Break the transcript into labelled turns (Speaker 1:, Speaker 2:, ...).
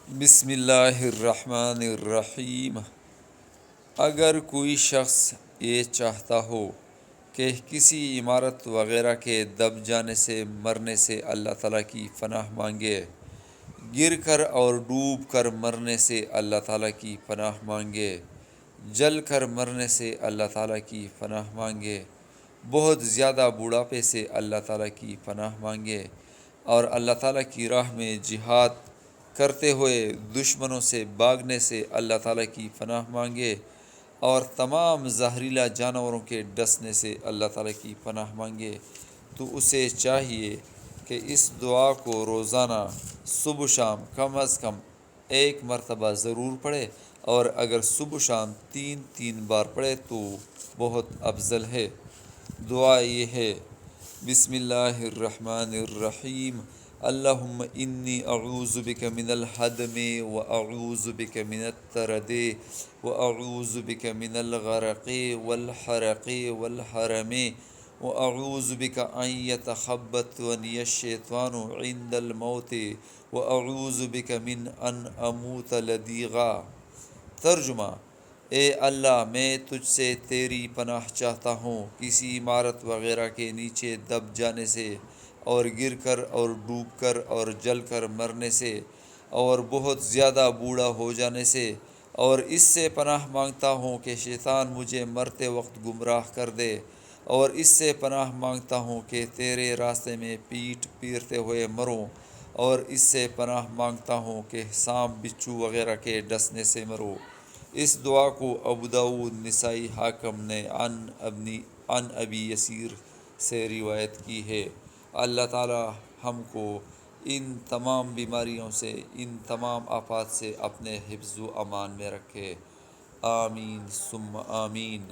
Speaker 1: بسم اللہ الرحمن الرحیم۔ اگر کوئی شخص یہ چاہتا ہو کہ کسی عمارت وغیرہ کے دب جانے سے مرنے سے اللہ تعالیٰ کی پناہ مانگے، گر کر اور ڈوب کر مرنے سے اللہ تعالیٰ کی پناہ مانگے، جل کر مرنے سے اللہ تعالیٰ کی پناہ مانگے، بہت زیادہ بوڑھاپے سے اللہ تعالیٰ کی پناہ مانگے، اور اللہ تعالیٰ کی راہ میں جہاد کرتے ہوئے دشمنوں سے بھاگنے سے اللہ تعالیٰ کی پناہ مانگے، اور تمام زہریلا جانوروں کے ڈسنے سے اللہ تعالیٰ کی پناہ مانگے، تو اسے چاہیے کہ اس دعا کو روزانہ صبح و شام کم از کم 1 مرتبہ ضرور پڑھے، اور اگر صبح و شام 3 بار پڑھے تو بہت افضل ہے۔ دعا یہ ہے: بسم اللہ الرحمن الرحیم، اللہم انی اعوذ بک من الہدم واعوذ بک من الترد واعوذ بک من الغرق والحرق والحرم واعوذ بک ان یتخبطنی الشیطان عند الموت واعوذ بک من ان اموت لدیغا۔ ترجمہ: اے اللہ، میں تجھ سے تیری پناہ چاہتا ہوں کسی عمارت وغیرہ کے نیچے دب جانے سے، اور گر کر اور ڈوب کر اور جل کر مرنے سے، اور بہت زیادہ بوڑھا ہو جانے سے، اور اس سے پناہ مانگتا ہوں کہ شیطان مجھے مرتے وقت گمراہ کر دے، اور اس سے پناہ مانگتا ہوں کہ تیرے راستے میں پیٹ پیرتے ہوئے مروں، اور اس سے پناہ مانگتا ہوں کہ سانپ بچھو وغیرہ کے ڈسنے سے مروں۔ اس دعا کو ابو داؤد، نسائی، حاکم نے عن ابی یسیر سے روایت کی ہے۔ اللہ تعالی ہم کو ان تمام بیماریوں سے، ان تمام آفات سے اپنے حفظ و امان میں رکھے۔ آمین ثم آمین۔